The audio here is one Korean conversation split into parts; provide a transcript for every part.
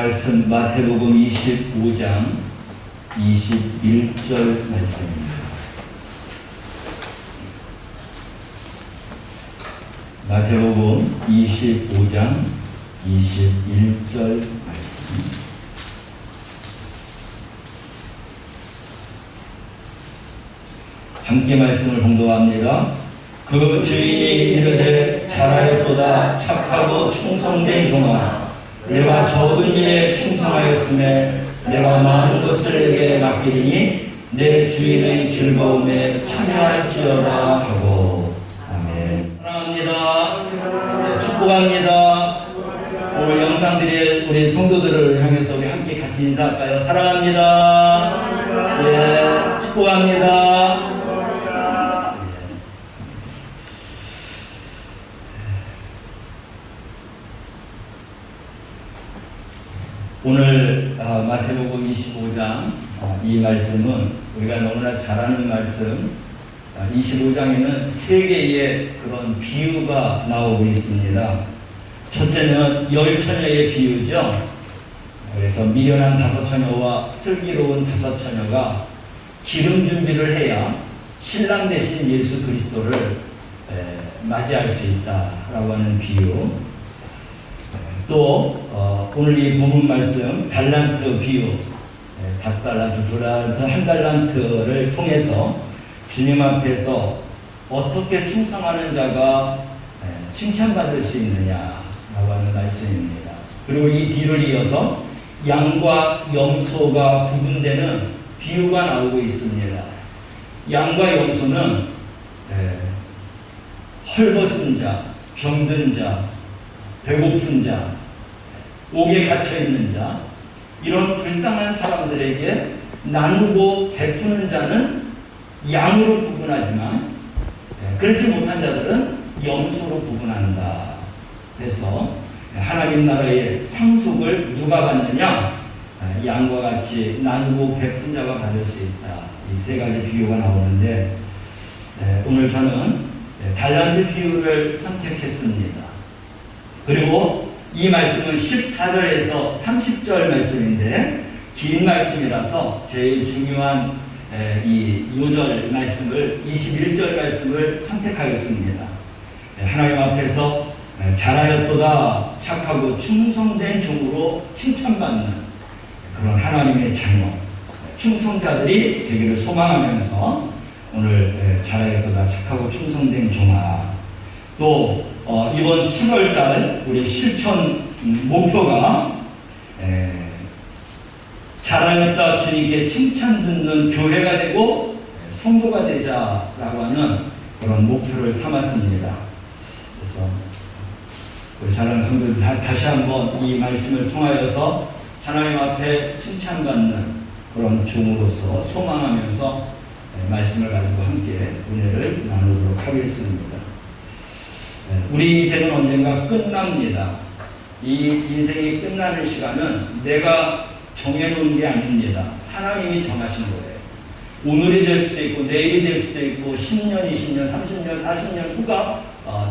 말씀 마태복음 25장 21절 말씀입니다. 마태복음 25장 21절 말씀. 함께 말씀을 봉독합니다. 그 주인이 이르되 잘하였도다 착하고 충성된 종아, 내가 적은 일에 충성하였음에 내가 많은 것을 내게 맡기리니 내 주인의 즐거움에 참여할지어다 하고. 아멘. 사랑합니다. 네, 축복합니다. 오늘 영상 드릴 우리 성도들을 향해서 우리 함께 같이 인사할까요? 사랑합니다. 예, 축복합니다. 오늘 마태복음 25장 이 말씀은 우리가 너무나 잘 아는 말씀. 25장에는 세 개의 그런 비유가 나오고 있습니다. 첫째는 열 처녀의 비유죠. 그래서 미련한 5처녀와 슬기로운 5처녀가 기름 준비를 해야 신랑 대신 예수 그리스도를 맞이할 수 있다라고 하는 비유. 또 오늘 이 본문 말씀 달란트 비유, 5달란트, 2달란트, 1달란트를 통해서 주님 앞에서 어떻게 충성하는 자가 칭찬받을 수 있느냐라고 하는 말씀입니다. 그리고 이 뒤를 이어서 양과 염소가 구분되는 비유가 나오고 있습니다. 양과 염소는 헐벗은 자, 병든 자, 배고픈 자, 옥에 갇혀있는 자, 이런 불쌍한 사람들에게 나누고 베푸는 자는 양으로 구분하지만 그렇지 못한 자들은 염소로 구분한다. 그래서 하나님 나라의 상속을 누가 받느냐? 양과 같이 나누고 베푼 자가 받을 수 있다. 이 세 가지 비유가 나오는데 오늘 저는 달란트 비유를 선택했습니다. 그리고 이 말씀은 14절에서 30절 말씀인데 긴 말씀이라서 제일 중요한 이 요절 말씀을 21절 말씀을 선택하겠습니다. 하나님 앞에서 잘하였도다 착하고 충성된 종으로 칭찬받는 그런 하나님의 자녀, 충성자들이 되기를 소망하면서 오늘 잘하였도다 착하고 충성된 종아. 또 이번 7월달 우리 실천 목표가 잘하였다 주님께 칭찬 듣는 교회가 되고 성도가 되자라고 하는 그런 목표를 삼았습니다. 그래서 우리 사랑하는 성도들 다시 한번 이 말씀을 통하여서 하나님 앞에 칭찬받는 그런 종으로서 소망하면서 말씀을 가지고 함께 은혜를 나누도록 하겠습니다. 우리 인생은 언젠가 끝납니다. 이 인생이 끝나는 시간은 내가 정해놓은 게 아닙니다. 하나님이 정하신 거예요. 오늘이 될 수도 있고 내일이 될 수도 있고 10년, 20년, 30년, 40년 후가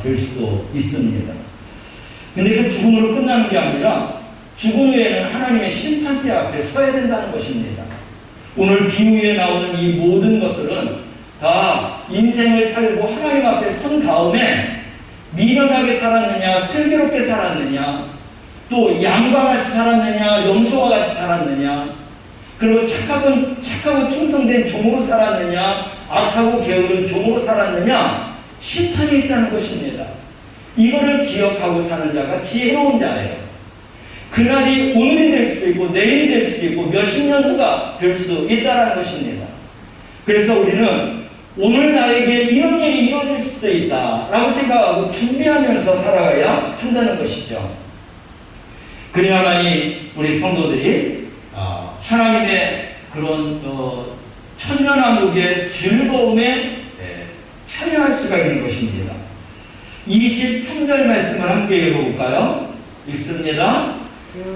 될 수도 있습니다. 근데 그 죽음으로 끝나는 게 아니라 죽음 후에는 하나님의 심판대 앞에 서야 된다는 것입니다. 오늘 비유에 나오는 이 모든 것들은 다 인생을 살고 하나님 앞에 선 다음에 미련하게 살았느냐, 슬기롭게 살았느냐, 또 양과 같이 살았느냐, 염소와 같이 살았느냐, 그리고 착하고 충성된 종으로 살았느냐, 악하고 게으른 종으로 살았느냐, 심판이 있다는 것입니다. 이거를 기억하고 사는 자가 지혜로운 자예요. 그날이 오늘이 될 수도 있고 내일이 될 수도 있고 몇십 년 후가 될 수 있다는 것입니다. 그래서 우리는 오늘 나에게 이런 일이 이루어질 수도 있다 라고 생각하고 준비하면서 살아가야 한다는 것이죠. 그래야만이 우리 성도들이 하나님의 그런 천년왕국의 즐거움에 참여할 수가 있는 것입니다. 23절 말씀을 함께 읽어볼까요? 읽습니다.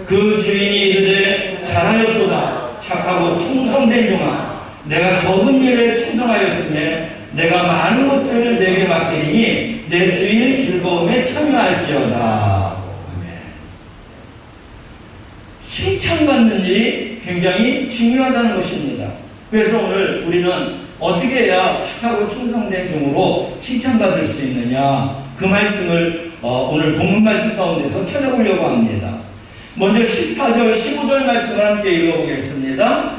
그 주인이 이르되 잘하였도다 착하고 충성된 종아, 내가 적은 일에 충성하였으며 내가 많은 것을 내게 맡기리니 내 주인의 즐거움에 참여할지어다. 아멘. 칭찬받는 일이 굉장히 중요하다는 것입니다. 그래서 오늘 우리는 어떻게 해야 착하고 충성된 종으로 칭찬받을 수 있느냐, 그 말씀을 오늘 본문 말씀 가운데서 찾아보려고 합니다. 먼저 14절, 15절 말씀을 함께 읽어보겠습니다.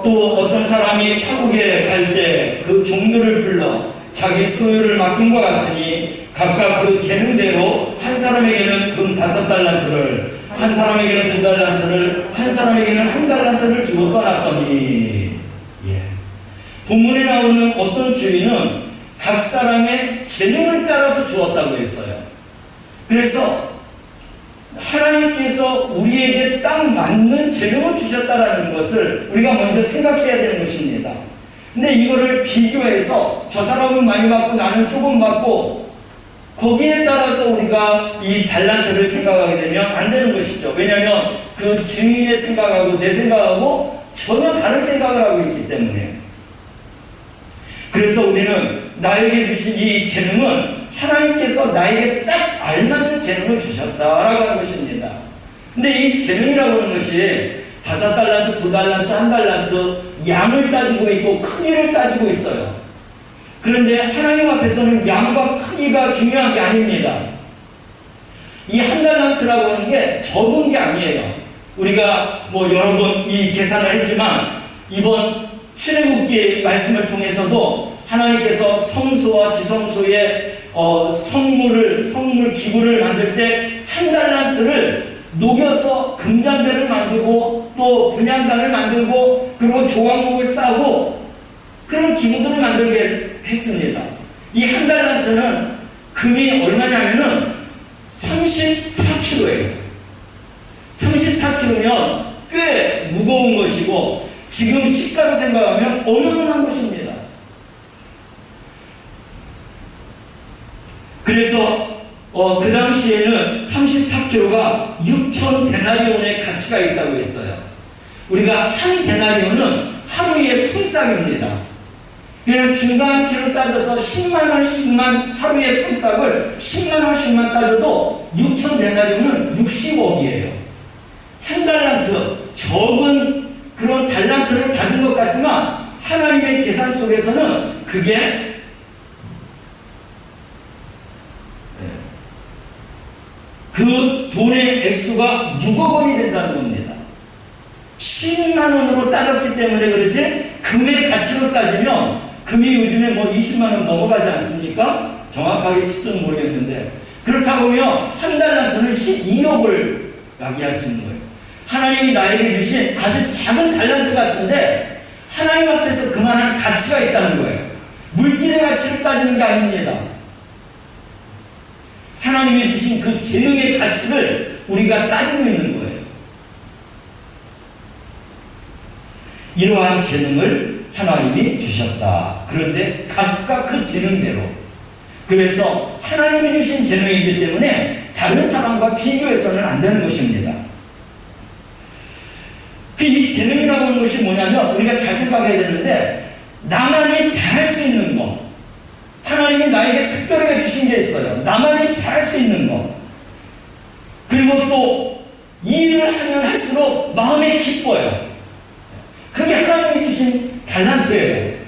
또 어떤 사람이 타국에 갈 때 그 종들을 불러 자기 소유를 맡긴 것 같으니 각각 그 재능대로 한 사람에게는 금 5달란트를, 한 사람에게는 2달란트를, 한 사람에게는 1달란트를 주고 떠났더니, 본문에 나오는 어떤 주인은 각 사람의 재능을 따라서 주었다고 했어요. 그래서 하나님께서 우리에게 딱 맞는 재능을 주셨다라는 것을 우리가 먼저 생각해야 되는 것입니다. 근데 이거를 비교해서 저 사람은 많이 받고 나는 조금 받고 거기에 따라서 우리가 이 달란트를 생각하게 되면 안 되는 것이죠. 왜냐하면 그 주인의 생각하고 내 생각하고 전혀 다른 생각을 하고 있기 때문에. 그래서 우리는 나에게 주신 이 재능은 하나님께서 나에게 딱 알맞는 재능을 주셨다라고 하는 것입니다. 근데 이 재능이라고 하는 것이 5달란트, 2달란트, 1달란트 양을 따지고 있고 크기를 따지고 있어요. 그런데 하나님 앞에서는 양과 크기가 중요한 게 아닙니다. 이 1달란트라고 하는 게 적은 게 아니에요. 우리가 여러 번 이 계산을 했지만 이번 출애굽기 말씀을 통해서도 하나님께서 성소와 지성소의 성물 기구를 만들 때 1달란트를 녹여서 금잔대를 만들고 또 분향단을 만들고 그리고 조각목을 싸고 그런 기구들을 만들게 했습니다. 이 1달란트는 금이 얼마냐면은 34kg예요. 34kg면 꽤 무거운 것이고 지금 시가로 생각하면 어마어마한 것입니다. 그래서 그 당시에는 34kg가 6,000데나리온의 가치가 있다고 했어요. 우리가 한 데나리온은 하루의 품삯입니다. 그냥 중간치로 따져서 10만원씩만 하루의 품삯을 10만원씩만 따져도 6,000데나리온은 60억이에요. 1달란트, 적은 그런 달란트를 받은 것 같지만 하나님의 계산 속에서는 그게 그 돈의 액수가 6억 원이 된다는 겁니다. 10만 원으로 따졌기 때문에 그렇지 금의 가치로 따지면 금이 요즘에 20만 원 넘어가지 않습니까? 정확하게 치수는 모르겠는데 그렇다고 하면 1달란트는 12억을 야기할 수 있는 거예요. 하나님이 나에게 주신 아주 작은 달란트 같은데 하나님 앞에서 그만한 가치가 있다는 거예요. 물질의 가치를 따지는 게 아닙니다. 하나님이 주신 그 재능의 가치를 우리가 따지고 있는 거예요. 이러한 재능을 하나님이 주셨다. 그런데 각각 그 재능대로. 그래서 하나님이 주신 재능이기 때문에 다른 사람과 비교해서는 안 되는 것입니다. 이 재능이라고 하는 것이 뭐냐면 우리가 잘 생각해야 되는데 나만이 잘할 수 있는 것. 하나님이 나에게 특별하게 주신 게 있어요. 나만이 잘할 수 있는 것. 그리고 또 일을 하면 할수록 마음이 기뻐요. 그게 하나님이 주신 달란트예요.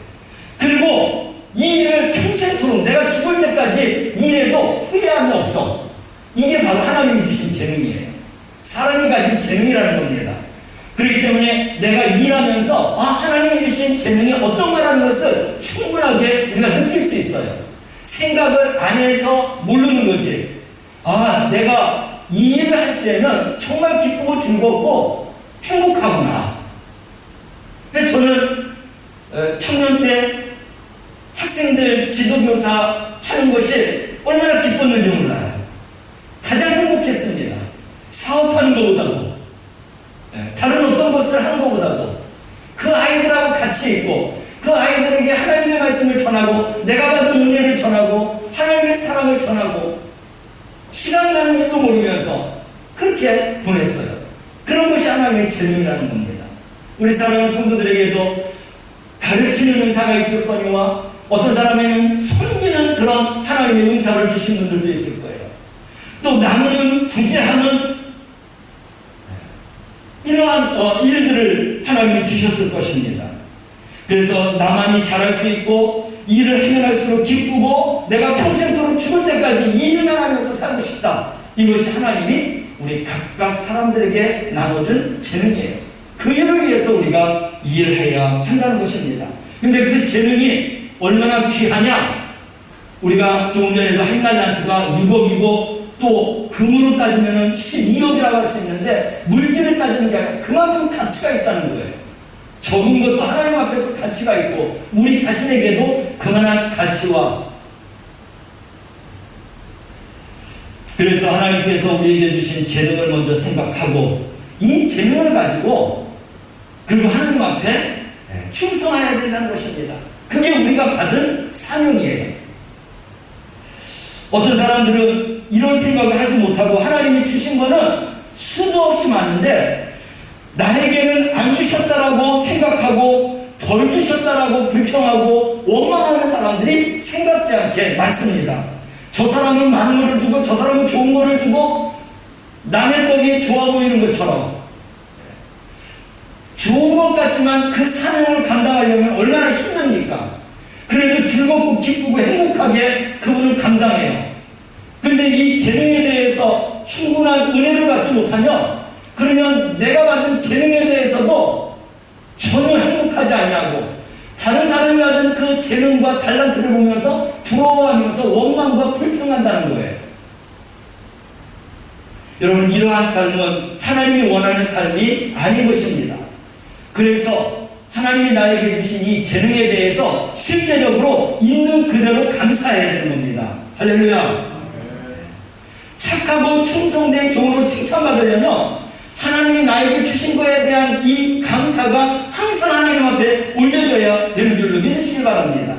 그리고 이 일을 평생토록 내가 죽을 때까지 일해도 후회함이 없어. 이게 바로 하나님이 주신 재능이에요. 사람이 가진 재능이라는 겁니다. 그렇기 때문에 내가 일하면서 하나님이 주신 재능이 어떤 거라는 것을 충분하게 우리가 느낄 수 있어요. 생각을 안 해서 모르는 거지. 내가 이 일을 할 때는 정말 기쁘고 즐겁고 행복하구나. 근데 저는 청년 때 학생들 지도교사 하는 것이 얼마나 기뻤는지 몰라요. 가장 행복했습니다. 사업하는 것보다도 다른 어떤 것을 하는 것보다도 그 아이들하고 같이 있고 그 아이들에게 하나님의 말씀을 전하고 내가 받은 은혜를 전하고 하나님의 사랑을 전하고 시간 가는 줄도 모르면서 그렇게 보냈어요. 그런 것이 하나님의 재능이라는 겁니다. 우리 사랑하는 성도들에게도 가르치는 은사가 있을거니와 어떤 사람에는 섬기는 그런 하나님의 은사를 주신 분들도 있을 거예요. 또 나누는 구제하는 이러한 일들을 하나님이 주셨을 것입니다. 그래서 나만이 잘할 수 있고 일을 하면 할수록 기쁘고 내가 평생도록 죽을 때까지 이 일만 하면서 살고 싶다. 이것이 하나님이 우리 각각 사람들에게 나눠준 재능이에요. 그 일을 위해서 우리가 일을 해야 한다는 것입니다. 근데 그 재능이 얼마나 귀하냐? 우리가 조금 전에도 한 달란트가 6억이고 또 금으로 따지면 12억이라고 할 수 있는데 물질을 따지는 게 아니라 그만큼 가치가 있다는 거예요. 적은 것도 하나님 앞에서 가치가 있고 우리 자신에게도 그만한 가치와, 그래서 하나님께서 우리에게 주신 재능을 먼저 생각하고 이 재능을 가지고 그리고 하나님 앞에 충성해야 된다는 것입니다. 그게 우리가 받은 사명이에요. 어떤 사람들은 이런 생각을 하지 못하고 하나님이 주신 거는 수도 없이 많은데 나에게는 안 주셨다라고 생각하고 덜 주셨다라고 불평하고 원망하는 사람들이 생각지 않게 많습니다. 저 사람은 많은 거를 주고 저 사람은 좋은 거를 주고 남의 떡이 좋아 보이는 것처럼 좋은 것 같지만 그 사명을 감당하려면 얼마나 힘듭니까? 그래도 즐겁고 기쁘고 행복하게 그분을 감당해요. 근데 이 재능에 대해서 충분한 은혜를 받지 못하면 그러면 내가 받은 재능에 대해서도 전혀 행복하지 아니하고 다른 사람이 받은 그 재능과 달란트를 보면서 부러워하면서 원망과 불평한다는 거예요. 여러분, 이러한 삶은 하나님이 원하는 삶이 아닌 것입니다. 그래서 하나님이 나에게 주신 이 재능에 대해서 실제적으로 있는 그대로 감사해야 되는 겁니다. 할렐루야. 착하고 충성된 종으로 칭찬받으려면 하나님이 나에게 주신 것에 대한 이 감사가 항상 하나님 앞에 올려져야 되는 줄로 믿으시길 바랍니다.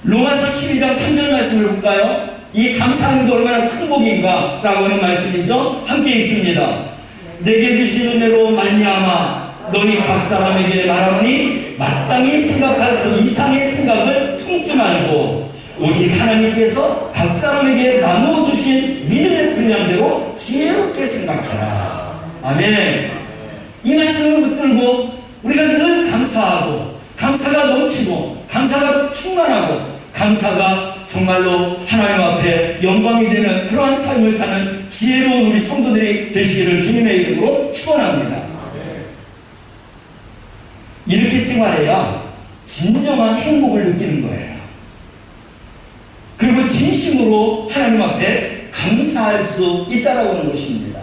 로마서 12장 3절 말씀을 볼까요? 이 감사하는 게 얼마나 큰 복인가 라고 하는 말씀이죠. 함께 읽습니다. 내게 주신 은혜로 말미암아 너희 각 사람에게 말하노니 마땅히 생각할 그 이상의 생각을 품지 말고 오직 하나님께서 각 사람에게 나누어 주신 믿음의 분량대로 지혜롭게 생각해라. 아멘. 이 말씀을 붙들고 우리가 늘 감사하고 감사가 넘치고 감사가 충만하고 감사가 정말로 하나님 앞에 영광이 되는 그러한 삶을 사는 지혜로운 우리 성도들이 되시기를 주님의 이름으로 축원합니다. 이렇게 생활해야 진정한 행복을 느끼는 거예요. 그리고 진심으로 하나님 앞에 감사할 수 있다라고 하는 것입니다.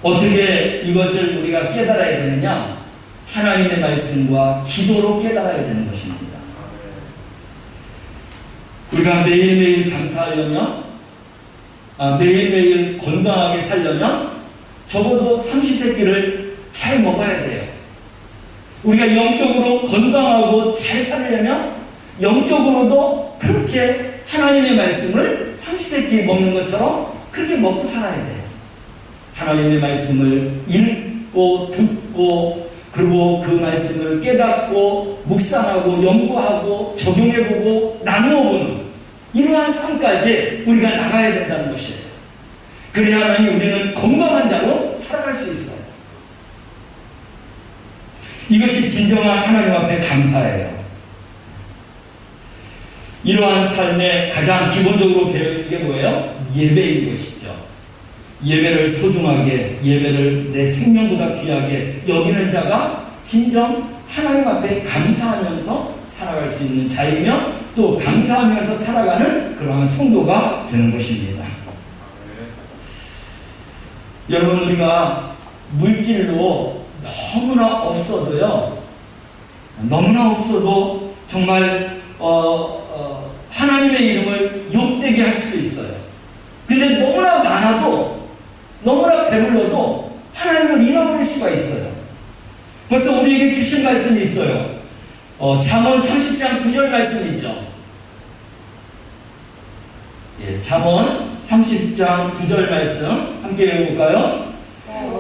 어떻게 이것을 우리가 깨달아야 되느냐? 하나님의 말씀과 기도로 깨달아야 되는 것입니다. 우리가 매일매일 감사하려면, 매일매일 건강하게 살려면 적어도 삼시세끼를 잘 먹어야 돼요. 우리가 영적으로 건강하고 잘 살려면 영적으로도 그렇게 하나님의 말씀을 삼시세끼 먹는 것처럼 그렇게 먹고 살아야 돼요. 하나님의 말씀을 읽고 듣고 그리고 그 말씀을 깨닫고 묵상하고 연구하고 적용해보고 나누어보는 이러한 삶까지 우리가 나가야 된다는 것이에요. 그래야만이 우리는 건강한 자로 살아갈 수 있어요. 이것이 진정한 하나님 앞에 감사예요. 이러한 삶에 가장 기본적으로 배우는 게 뭐예요? 예배인 것이죠. 예배를 소중하게, 예배를 내 생명보다 귀하게 여기는 자가 진정 하나님 앞에 감사하면서 살아갈 수 있는 자이며 또 감사하면서 살아가는 그러한 성도가 되는 것입니다. 여러분, 우리가 물질로 너무나 없어도 정말 하나님의 이름을 욕되게 할 수도 있어요. 근데 너무나 많아도 너무나 배불러도 하나님을 잃어버릴 수가 있어요. 벌써 우리에게 주신 말씀이 있어요. 잠언 30장 9절 말씀 있죠. 잠언 30장 9절 말씀 함께 읽어볼까요?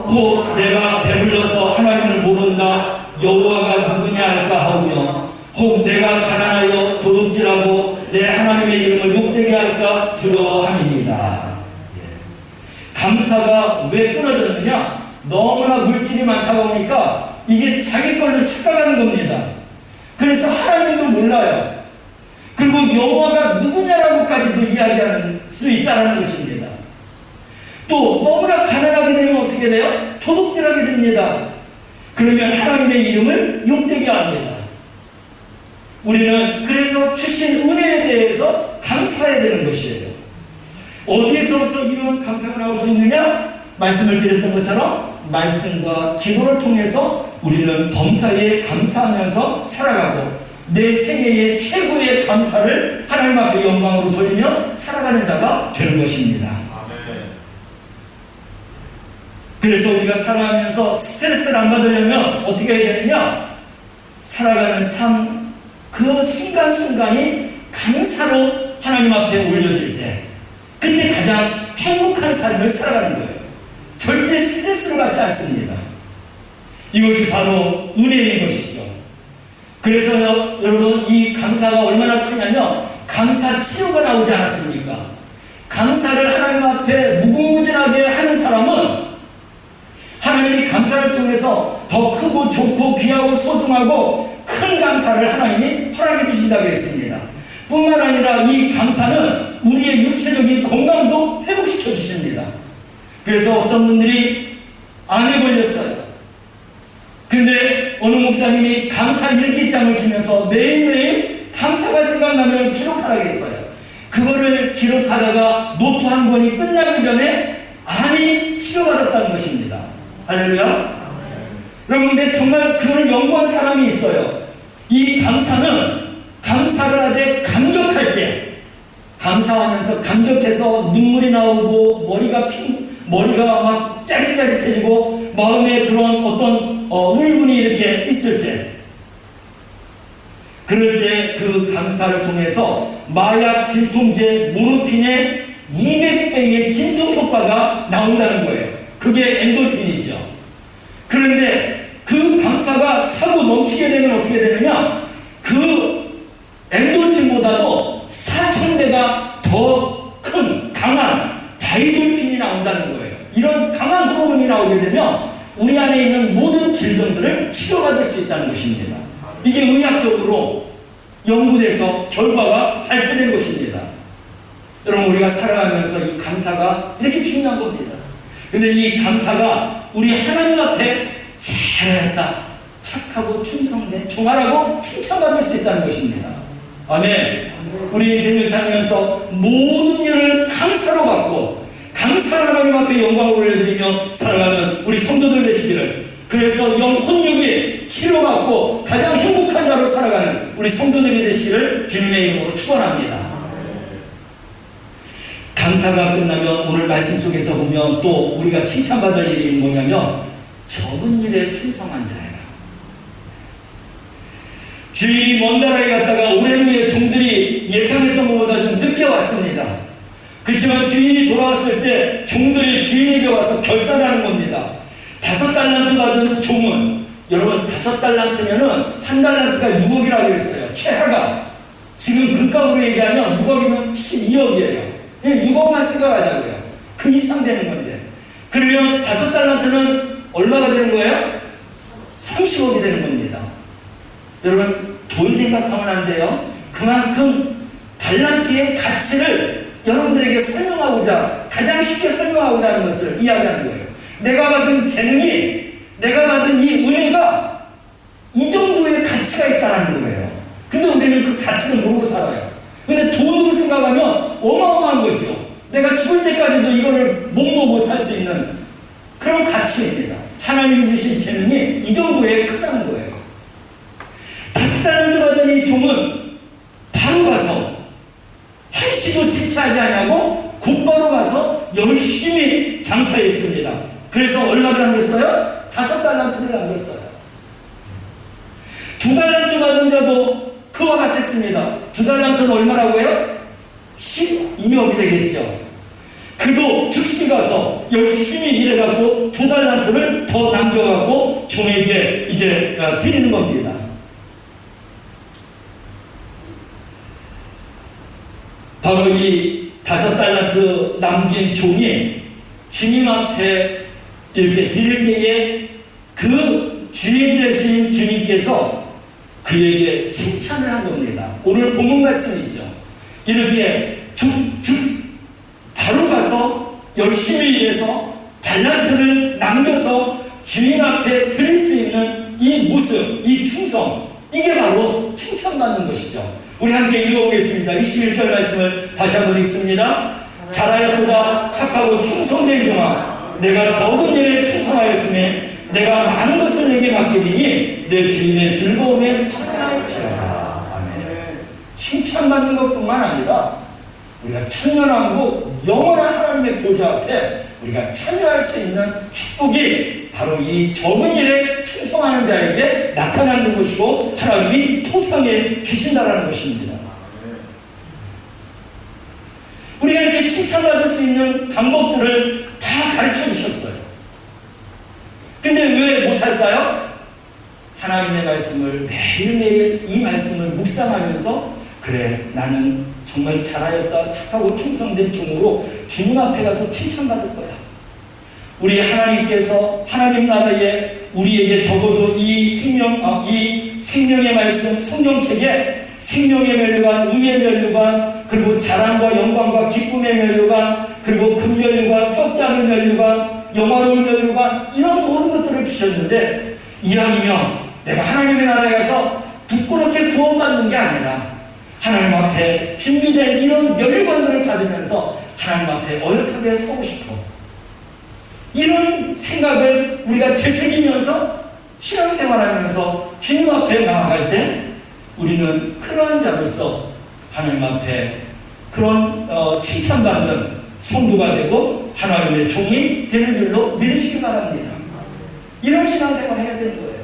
혹 내가 배불러서 하나님을 모른다 여호와가 누구냐 할까 하오며 혹 내가 가난하여 도둑질하고 내 하나님의 이름을 욕되게 할까 두려워하며 너무나 물질이 많다고 보니까 이게 자기 걸로 착각하는 겁니다. 그래서 하나님도 몰라요. 그리고 여호와가 누구냐라고까지도 이야기할 수 있다는 것입니다. 또 너무나 가난하게 되면 어떻게 돼요? 도둑질하게 됩니다. 그러면 하나님의 이름을 욕되게 합니다. 우리는 그래서 주신 은혜에 대해서 감사해야 되는 것이에요. 어디에서부터 이러한 감사가 나올 수 있느냐? 말씀을 드렸던 것처럼 말씀과 기도를 통해서 우리는 범사에 감사하면서 살아가고 내 생애의 최고의 감사를 하나님 앞에 영광으로 돌리며 살아가는 자가 되는 것입니다. 아멘. 그래서 우리가 살아가면서 스트레스를 안 받으려면 어떻게 해야 되느냐? 살아가는 삶, 그 순간순간이 감사로 하나님 앞에 올려질 때 그때 가장 행복한 삶을 살아가는 거예요. 절대 스트레스를 받지 않습니다. 이것이 바로 은혜인 것이죠. 그래서 여러분 이 감사가 얼마나 크냐면 감사 치료가 나오지 않았습니까? 감사를 하나님 앞에 무궁무진하게 하는 사람은 하나님이 감사를 통해서 더 크고 좋고 귀하고 소중하고 큰 감사를 하나님이 허락해 주신다고 했습니다. 뿐만 아니라 이 감사는 우리의 육체적인 건강도 회복시켜 주십니다. 그래서 어떤 분들이 암에 걸렸어요. 근데 어느 목사님이 감사 일기장을 주면서 매일매일 감사가 생각나면 기록하라고 했어요. 그거를 기록하다가 노트 한 권이 끝나기 전에 암이 치료받았다는 것입니다. 할렐루야. 여러분, 근데 정말 그걸 연구한 사람이 있어요. 이 감사는 감사를 하되 감격할 때, 감사하면서 감격해서 눈물이 나오고 머리가 막 짜릿짜릿해지고 마음에 그런 어떤 울분이 이렇게 있을 때, 그럴 때 그 감사를 통해서 마약 진통제 모르핀의 200배의 진통 효과가 나온다는 거예요. 그게 엔돌핀이죠. 그런데 그 감사가 차고 넘치게 되면 어떻게 되느냐? 그 엔돌핀보다도 4000배가 더 큰 강한 다이돌핀이 나온다는 거예요. 이런 강한 호르몬이 나오게 되면 우리 안에 있는 모든 질병들을 치료받을 수 있다는 것입니다. 이게 의학적으로 연구돼서 결과가 발표된 것입니다. 여러분, 우리가 살아가면서 이 감사가 이렇게 중요한 겁니다. 근데 이 감사가 우리 하나님 앞에 잘했다, 착하고 충성된 종아라고 칭찬받을 수 있다는 것입니다. 아멘. 우리 인생을 살면서 모든 일을 감사로 받고 감사를 하나님 앞에 영광을 올려드리며 살아가는 우리 성도들 되시기를, 그래서 영혼육이 치료받고 가장 행복한 자로 살아가는 우리 성도들이 되시기를 주님의 이름으로 축원합니다. 감사가 끝나면 오늘 말씀 속에서 보면 또 우리가 칭찬받을 일이 뭐냐면 적은 일에 충성한 자예요. 주인이 먼 나라에 갔다가 오랜 후에 종들이 예상했던 것보다 좀 늦게 왔습니다. 그렇지만 주인이 돌아왔을 때 종들이 주인에게 와서 결산하는 겁니다. 5달란트 받은 종은, 여러분 5달란트면은 1달란트가 6억이라고 했어요. 최하가. 지금 금값으로 얘기하면 6억이면 12억이에요. 6억만 생각하자고요. 그 이상 되는 건데. 그러면 5달란트는 얼마가 되는 거예요? 30억이 되는 겁니다. 여러분, 돈 생각하면 안 돼요. 그만큼 달란트의 가치를 여러분들에게 설명하고자, 가장 쉽게 설명하고자 하는 것을 이야기하는 거예요. 내가 받은 재능이, 내가 받은 이 은혜가 이 정도의 가치가 있다는 거예요. 근데 우리는 그 가치를 모르고 살아요. 근데 돈으로 생각하면 어마어마한 거죠. 내가 죽을 때까지도 이거를 못 먹고 살 수 있는 그런 가치입니다. 하나님이 주신 재능이 이 정도에 크다는 거예요. 5달란트 받은 이 종은 바로 가서 한시도 지체하지 않냐고 곧바로 가서 열심히 장사했습니다. 그래서 얼마를 남겼어요? 5달란트를 남겼어요. 2달란트 받은 자도 그와 같았습니다. 2달란트는 얼마라고 해요? 12억이 되겠죠. 그도 즉시 가서 열심히 일해갖고 2달란트를 더 남겨갖고 종에게 이제 드리는 겁니다. 바로 이 5달란트 남긴 종이 주님 앞에 이렇게 드릴 때에 그 주인 되신 주님께서 그에게 칭찬을 한 겁니다. 오늘 본문 말씀이죠. 이렇게 바로 가서 열심히 일해서 달란트를 남겨서 주인 앞에 드릴 수 있는 이 모습, 이 충성, 이게 바로 칭찬받는 것이죠. 우리 함께 읽어보겠습니다. 21절 말씀을 다시 한번 읽습니다. 잘하였도다 착하고 충성된 종아, 내가 적은 일에 충성하였으니 내가 많은 것을 내게 맡기리니 내 주인의 즐거움에 참여할지어다. 아멘. 칭찬받는 것뿐만 아니라 우리가 천년왕국 영원한 하나님의 보좌 앞에 우리가 참여할 수 있는 축복이 바로 이 적은 일에 충성하는 자에게 나타나는 것이고 하나님이 토상해 주신다는 것입니다. 우리가 이렇게 칭찬받을 수 있는 방법들을 다 가르쳐 주셨어요. 근데 왜 못할까요? 하나님의 말씀을 매일매일 이 말씀을 묵상하면서 그래, 나는 정말 잘하였다, 착하고 충성된 종으로 주님 앞에 가서 칭찬받을 거야. 우리 하나님께서 하나님 나라에 우리에게 적어도 이 생명의 말씀 성경책에 생명의 면류관, 의의 면류관, 그리고 자랑과 영광과 기쁨의 면류관, 그리고 금면류관, 썩지 않을 면류관, 영화로운 면류관, 이런 모든 것들을 주셨는데, 이왕이면 내가 하나님의 나라에 가서 부끄럽게 구원받는 게 아니라 하나님 앞에 준비된 이런 면류관들을 받으면서 하나님 앞에 어엿하게 서고 싶어. 이런 생각을 우리가 되새기면서 신앙생활하면서 주님 앞에 나아갈 때 우리는 그러한 자로서 하나님 앞에 그런 칭찬받는 성도가 되고 하나님의 종이 되는 줄로 믿으시기 바랍니다. 이런 신앙생활을 해야 되는 거예요.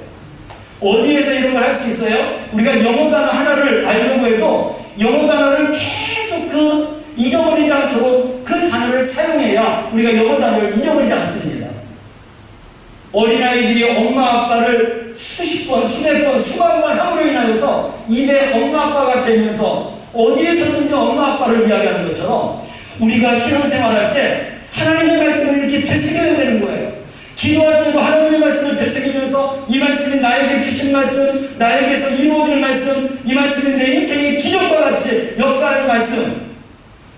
어디에서 이런 걸 할 수 있어요? 우리가 영어 단어 하나를 알려고 해도 영어 단어를 계속 잊어버리지 않도록 그 단어를 사용해야 우리가 영어 단어를 잊어버리지 않습니다. 어린아이들이 엄마 아빠를 수십 번, 수백 번, 수만 번 함으로 인하여서 입에 엄마 아빠가 되면서 어디에서든지 엄마 아빠를 이야기하는 것처럼 우리가 신앙생활할 때 하나님의 말씀을 이렇게 되새겨야 되는 거예요. 기도할 때도 하나님의 말씀을 되새기면서 이 말씀이 나에게 주신 말씀, 나에게서 이루어질 말씀, 이 말씀이 내 인생의 기적과 같이 역사하는 말씀.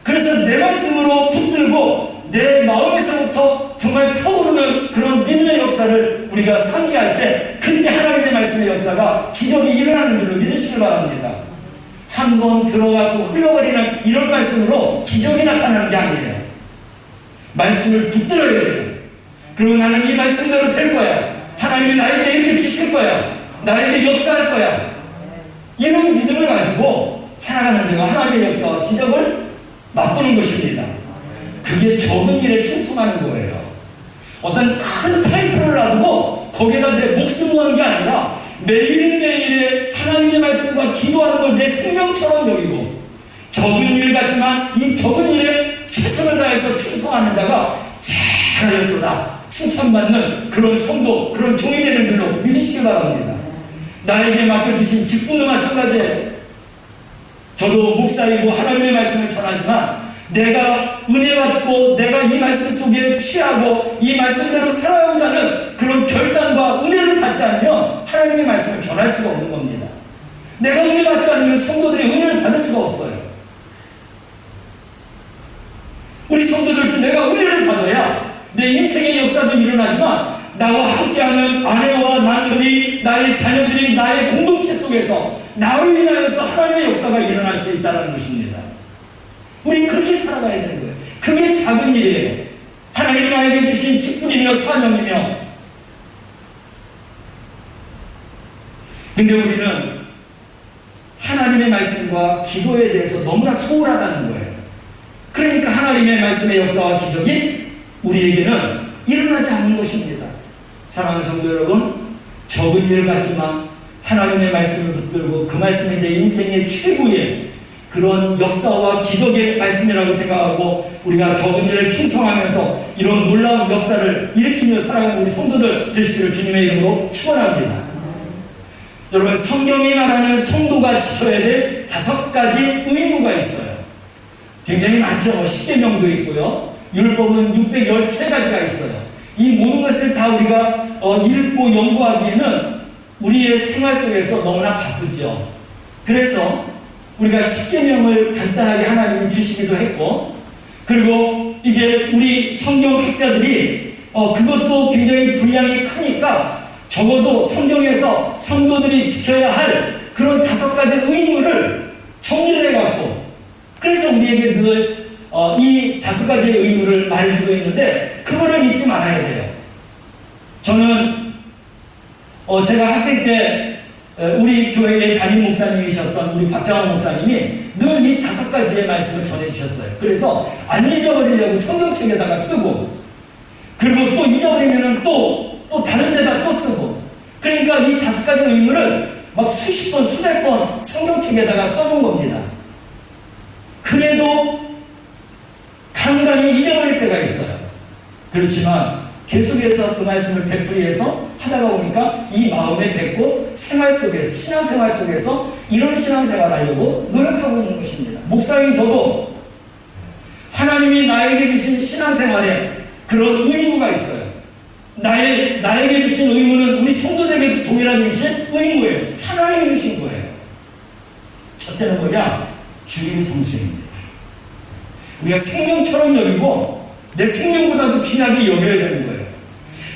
그래서 내 말씀으로 붙들고 내 마음에서부터 정말 타오르는 그런 믿음의 역사를 우리가 상기할 때 그때 하나님의 말씀의 역사가 기적이 일어나는 줄로 믿으시길 바랍니다. 한번 들어가고 흘러버리는 이런 말씀으로 기적이 나타나는 게 아니에요. 말씀을 붙들어야 돼요. 그리고 나는 이 말씀대로 될 거야. 하나님이 나에게 이렇게 주실 거야. 나에게 역사할 거야. 이런 믿음을 가지고 살아가는 자가 하나님의 역사와 기적을 맛보는 것입니다. 그게 적은 일에 충성하는 거예요. 어떤 큰 타이틀을 놔두고 거기에다 내 목숨 거는 게 아니라 매일매일의 하나님의 말씀과 기도하는 걸 내 생명처럼 여기고 적은 일 같지만 이 적은 일에 최선을 다해서 충성하는 자가 잘하였도다 칭찬받는 그런 성도, 그런 종이 되는 줄로 믿으시기 바랍니다. 나에게 맡겨주신 직분도 마찬가지예요. 저도 목사이고 하나님의 말씀을 전하지만 내가 은혜 받고 내가 이 말씀 속에 취하고 이 말씀대로 살아간다는 그런 결단과 은혜를 받지 않으면 하나님의 말씀을 전할 수가 없는 겁니다. 내가 은혜 받지 않으면 성도들이 은혜를 받을 수가 없어요. 우리 성도들도 내가 은혜를 받아야 내 인생의 역사도 일어나지만 나와 함께하는 아내와 남편이, 나의 자녀들이 나의 공동체 속에서 나로 인하여서 하나님의 역사가 일어날 수 있다는 것입니다. 우리 그렇게 살아가야 되는 거예요. 그게 작은 일이에요. 하나님 나에게 주신 직분이며 사명이며. 근데 우리는 하나님의 말씀과 기도에 대해서 너무나 소홀하다는 거예요. 그러니까 하나님의 말씀의 역사와 기적이 우리에게는 일어나지 않는 것입니다. 사랑하는 성도 여러분, 적은 일 같지만 하나님의 말씀을 붙들고 그 말씀이 내 인생의 최고의 그런 역사와 기적의 말씀이라고 생각하고 우리가 적은 일에 충성하면서 이런 놀라운 역사를 일으키며 살아가는 우리 성도들 되시기를 주님의 이름으로 축원합니다. 여러분, 성경이 말하는 성도가 지켜야 될 5가지 의무가 있어요. 굉장히 많죠. 10계명도 있고요. 율법은 613가지가 있어요. 이 모든 것을 다 우리가 읽고 연구하기에는 우리의 생활 속에서 너무나 바쁘죠. 그래서 우리가 십계명을 간단하게 하나님이 주시기도 했고, 그리고 이제 우리 성경학자들이 그것도 굉장히 분량이 크니까 적어도 성경에서 성도들이 지켜야 할 그런 5가지 의무를 정리를 해갖고, 그래서 우리에게 늘 이 5가지의 의무를 말해주고 있는데 그거를 잊지 말아야 돼요. 저는 제가 학생 때 우리 교회의 담임 목사님이셨던 우리 박장호 목사님이 늘 이 5가지의 말씀을 전해주셨어요. 그래서 안 잊어버리려고 성경책에다가 쓰고, 그리고 또 잊어버리면 또 다른 데다 또 쓰고, 그러니까 이 5가지 의무를 막 수십 번, 수백 번 성경책에다가 써놓은 겁니다. 그래도 간간히 잊어버릴 때가 있어요. 그렇지만 계속해서 그 말씀을 되풀이해서 하다가 보니까 이 마음에 뱉고 생활 속에서, 신앙생활 속에서 이런 신앙생활 하려고 노력하고 있는 것입니다. 목사인 저도 하나님이 나에게 주신 신앙생활에 그런 의무가 있어요. 나에게 주신 의무는 우리 성도들에게 동일하게 주신 의무예요. 하나님이 주신 거예요. 첫째는 뭐냐? 주일 성수입니다. 우리가 생명처럼 여기고 내 생명보다도 귀하게 여겨야 되는 거예요.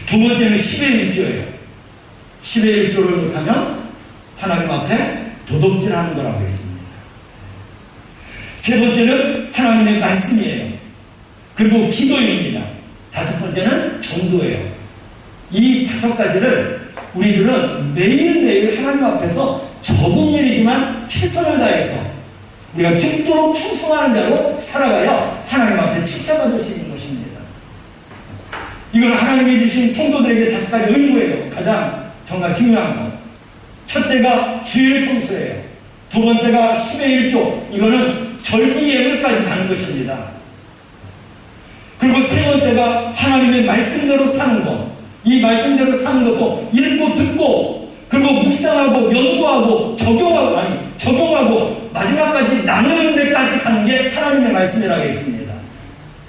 두 번째는 10의 1조예요. 10의 1조를 못하면 하나님 앞에 도둑질하는 거라고 했습니다. 세 번째는 하나님의 말씀이에요. 그리고 기도입니다. 5번째는 전도예요. 이 5가지를 우리들은 매일매일 하나님 앞에서 적은 일이지만 최선을 다해서 우리가 죽도록 충성하는 자로 살아가야 하나님 앞에 칭찬받을 수 있는 것입니다. 이건 하나님이 주신 성도들에게 5가지 의무예요. 가장 정말 중요한 것. 첫째가 주일 성수예요. 두 번째가 10의 1조. 이거는 절기 예물까지 가는 것입니다. 그리고 세 번째가 하나님의 말씀대로 사는 것. 이 말씀대로 사는 것도 읽고 듣고, 그리고 묵상하고 연구하고 적용하고 마지막까지 나누는 데까지 가는 게 하나님의 말씀이라고 했습니다.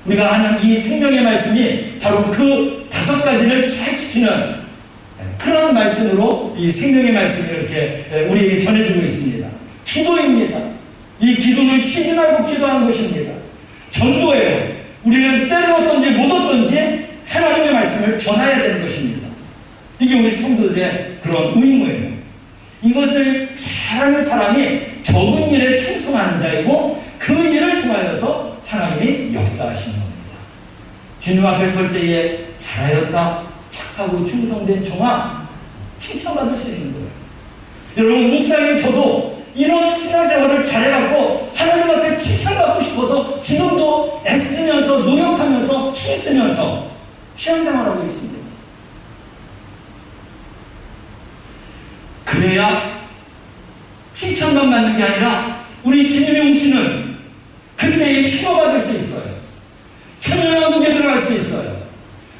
우리가 하는 이 생명의 말씀이 바로 그 5가지를 잘 지키는 그런 말씀으로 이 생명의 말씀을 이렇게 우리에게 전해주고 있습니다. 기도입니다. 이 기도는 쉬지 말고 기도하는 것입니다. 전도예요. 우리는 때를 얻든지 못 얻든지 하나님의 말씀을 전해야 되는 것입니다. 이게 우리 성도들의 그런 의무예요. 이것을 잘하는 사람이 적은 일에 충성하는 자이고 그 일을 통하여서 하나님이 역사하시는 겁니다. 주님 앞에 설 때에 잘하였다, 착하고 충성된 종아, 칭찬받을 수 있는 거예요. 여러분, 목사님 저도 이런 신앙생활을 잘해갖고 하나님 앞에 칭찬받고 싶어서 지금도 애쓰면서 노력하면서 힘쓰면서 신앙생활하고 있습니다. 그래야 칭찬만 받는 게 아니라 우리 주님의 오시는 그때에 힘을 수 있어요. 천년왕국에 들어갈 수 있어요.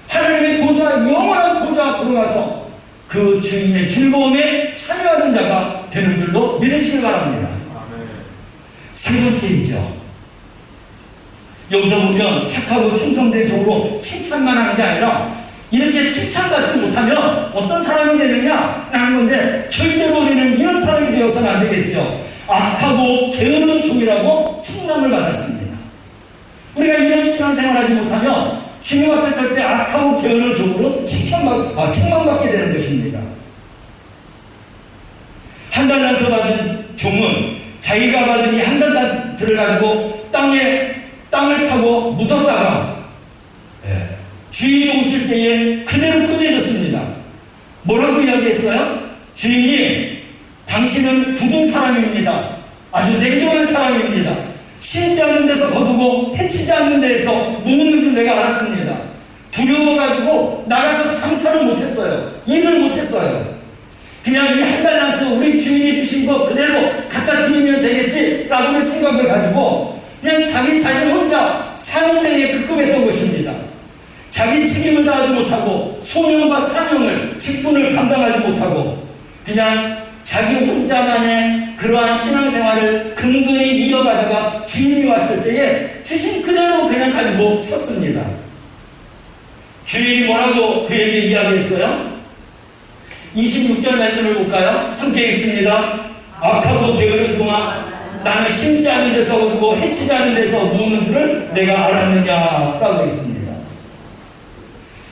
하나님의 보좌, 영원한 보좌 앞으로 가서 그 주인의 즐거움에 참여하는 자가 되는 줄로 믿으시길 바랍니다. 세 번째이죠. 여기서 보면 착하고 충성된 종으로 칭찬만 하는 게 아니라 이렇게 칭찬받지 못하면 어떤 사람이 되느냐 하는 건데, 절대로 우리는 이런 사람이 되어서는 안 되겠죠. 악하고 게으른 종이라고 칭찬을 받았습니다. 우리가 이런 신앙생활하지 못하면 주님 앞에 설 때 악하고 게으른 종으로 책망받게 되는 것입니다. 한 달란트 받은 종은 자기가 받은 이 한 달란트를 가지고 땅을 타고 묻었다가 주인이 오실 때에 그대로 꺼내졌습니다. 뭐라고 이야기했어요? 주인이 당신은 굳은 사람입니다. 아주 냉정한 사람입니다. 심지 않는 데서 거두고 해치지 않는 데에서 모으는 줄 내가 알았습니다. 두려워가지고 나가서 장사를 못했어요. 일을 못했어요. 그냥 이 한 달란트 우리 주인이 주신 거 그대로 갖다 드리면 되겠지라고는 생각을 가지고 그냥 자기 자신 혼자 사는 데에 급급했던 것입니다. 자기 책임을 다하지 못하고 소명과 사명을, 직분을 감당하지 못하고 그냥 자기 혼자만의 그러한 신앙생활을 근근히 이어가다가 주인이 왔을 때에 주신 그대로 그냥 가지고 섰습니다. 주인이 뭐라고 그에게 이야기했어요? 26절 말씀을 볼까요? 함께 읽습니다. 악하고 게으른 동안 나는 심지 않은 데서 얻고 해치지 않은 데서 모으는 줄을 내가 알았느냐 라고 했습니다.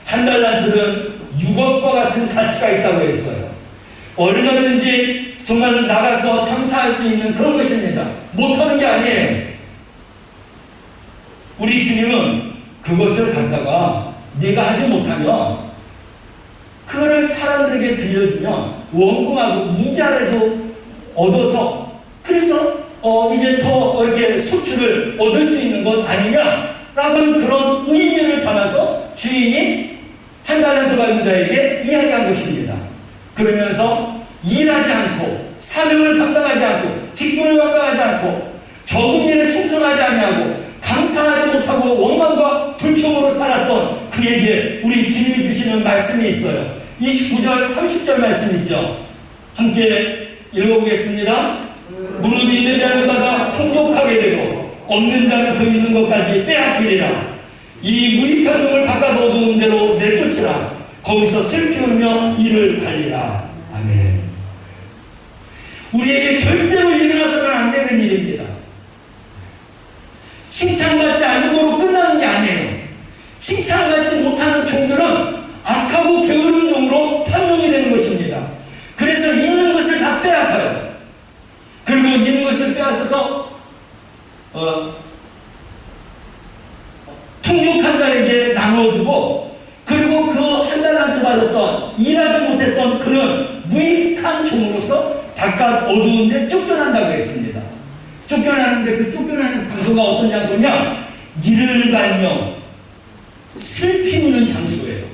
한 달란트는 6억과 같은 가치가 있다고 했어요. 얼마든지 정말 나가서 장사할 수 있는 그런 것입니다. 못하는 게 아니에요. 우리 주님은 그것을 갖다가 네가 하지 못하면 그거를 사람들에게 빌려주면 원금하고 이자라도 얻어서 그래서 이제 더 이렇게 수출을 얻을 수 있는 것 아니냐라는 그런 의미를 담아서 주인이 한 달란트 받은 자에게 이야기한 것입니다. 그러면서 일하지 않고 사명을 감당하지 않고 직분을 감당하지 않고 적은 일에 충성하지 아니하고 감사하지 못하고 원망과 불평으로 살았던 그에게 우리 주님이 주시는 말씀이 있어요. 29절 30절 말씀이죠. 함께 읽어보겠습니다. 무릇 있는 자는 받아 풍족하게 되고 없는 자는 그 있는 것까지 빼앗기리라. 이 무익한 놈을 바깥 어두운 데로 내쫓으라. 거기서 슬피 울며 이를 갈리라. 아멘. 우리에게 절대로 일어나서는 안 되는 일입니다. 칭찬받지 않는 거로 끝나는 게 아니에요. 칭찬받지 못하는 종들은 악하고 게으른 종으로 판명이 되는 것입니다. 그래서 있는 것을 다 빼앗아요. 그리고 있는 것을 빼앗아서 풍족한 자에게 나눠주고 그리고 그 한 달란트 받았던 일하지 못했던 그런 무익한 종으로서 바깥 어두운 데 쫓겨난다고 했습니다. 쫓겨나는데 그 쫓겨나는 장소가 어떤 장소냐? 이를 갈며 슬피 우는 장소예요.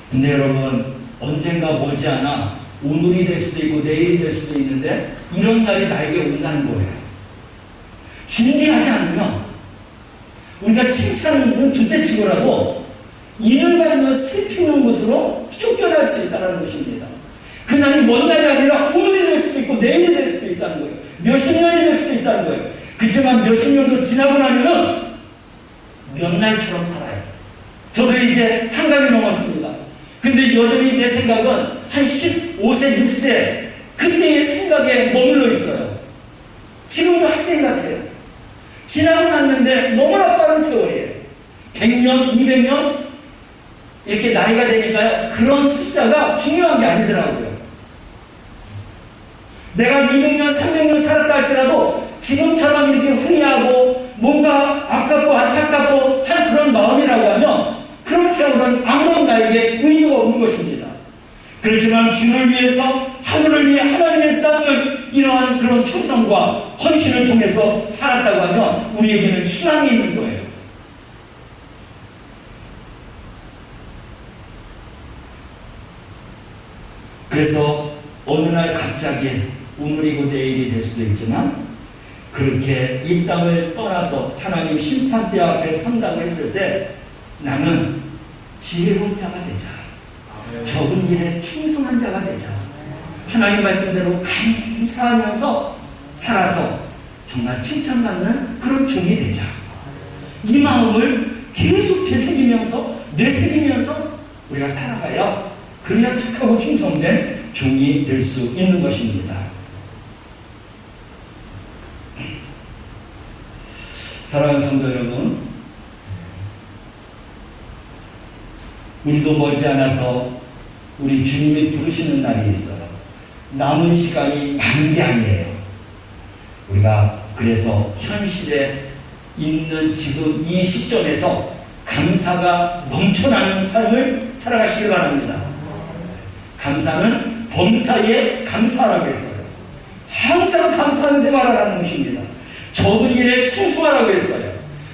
근데 여러분 언젠가 머지않아 오늘이 될 수도 있고 내일이 될 수도 있는데 이런 날이 나에게 온다는 거예요. 준비하지 않으면 우리가 칭찬은 둘째치고라도 이를 갈며 슬피 우는 곳으로 쫓겨날 수 있다는 것입니다. 그날이 먼 날이 아니라 오늘이 될 수도 있고 내일이 될 수도 있다는 거예요. 몇십 년이 될 수도 있다는 거예요. 그렇지만 몇십 년도 지나고 나면은 몇 날처럼 살아요. 저도 이제 한강이 넘었습니다. 근데 여전히 내 생각은 한 15세, 6세 그때의 생각에 머물러 있어요. 지금도 학생 같아요. 지나고 났는데 너무나 빠른 세월이에요. 100년, 200년 이렇게 나이가 되니까요. 그런 숫자가 중요한 게 아니더라고요. 내가 200년, 300년 살았다 할지라도 지금처럼 이렇게 후회하고 뭔가 아깝고 안타깝고 한 그런 마음이라고 하면 그런 세월은 아무런 나에게 의미가 없는 것입니다. 그렇지만 주를 위해서 하늘을 위해 하나님의 쌓는 이러한 그런 충성과 헌신을 통해서 살았다고 하면 우리에게는 희망이 있는 거예요. 그래서 어느 날 갑자기 오늘이고 내일이 될 수도 있지만 그렇게 이 땅을 떠나서 하나님 심판대 앞에 선다고 했을 때 나는 지혜로운 자가 되자. 적은 일에 충성한 자가 되자. 하나님 말씀대로 감사하면서 살아서 정말 칭찬받는 그런 종이 되자. 이 마음을 계속 되새기면서 내새기면서 우리가 살아가야 그래야 착하고 충성된 종이 될 수 있는 것입니다. 사랑하는 성도 여러분, 우리도 머지않아서 우리 주님이 부르시는 날이 있어요. 남은 시간이 많은 게 아니에요. 우리가 그래서 현실에 있는 지금 이 시점에서 감사가 넘쳐나는 삶을 살아가시길 바랍니다. 감사는 범사에 감사하라고 했어요. 항상 감사하는 생활하라는 것입니다. 적은 일에 충성하라고 했어요.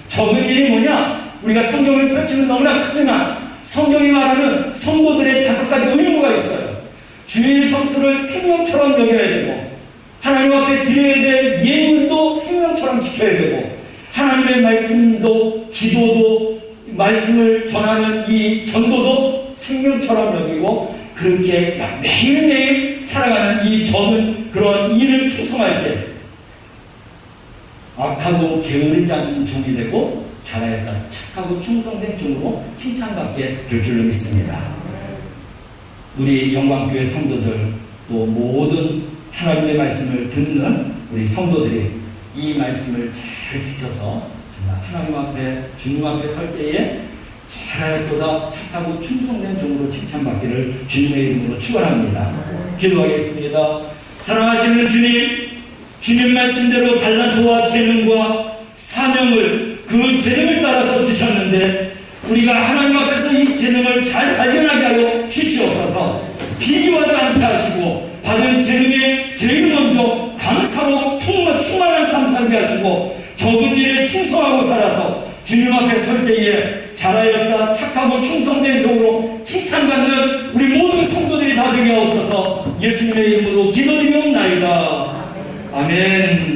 적은 일이 뭐냐? 우리가 성경을 펼치면 너무나 크지만 성경이 말하는 성도들의 5가지 의무가 있어요. 주일 성수를 생명처럼 여겨야 되고 하나님 앞에 드려야 될 예물도 생명처럼 지켜야 되고 하나님의 말씀도 기도도 말씀을 전하는 이 전도도 생명처럼 여기고 그렇게 매일매일 살아가는 이 적은 그런 일을 충성할 때 악하고 게으르지 않는 종이 되고 잘하였다 착하고 충성된 종으로 칭찬받게 될 줄로 믿습니다. 우리 영광교회 성도들 또 모든 하나님의 말씀을 듣는 우리 성도들이 이 말씀을 잘 지켜서 정말 하나님 앞에 주님 앞에 설 때에 잘하였도다 착하고 충성된 종으로 칭찬받기를 주님의 이름으로 축원합니다. 기도하겠습니다. 사랑하시는 주님, 주님 말씀대로 달란트와 재능과 사명을 그 재능을 따라서 주셨는데 우리가 하나님 앞에서 이 재능을 잘 발견하게 하여 주시옵소서. 비교하지 않게 하시고 받은 재능에 제일 먼저 감사하고 충만한 삶 살게 하시고 적은 일에 충성하고 살아서 주님 앞에 설 때에 잘하였다 착하고 충성된 종으로 칭찬받는 우리 모든 성도들이 다 되게 하옵소서. 예수님의 이름으로 기도드리옵나이다. 아멘.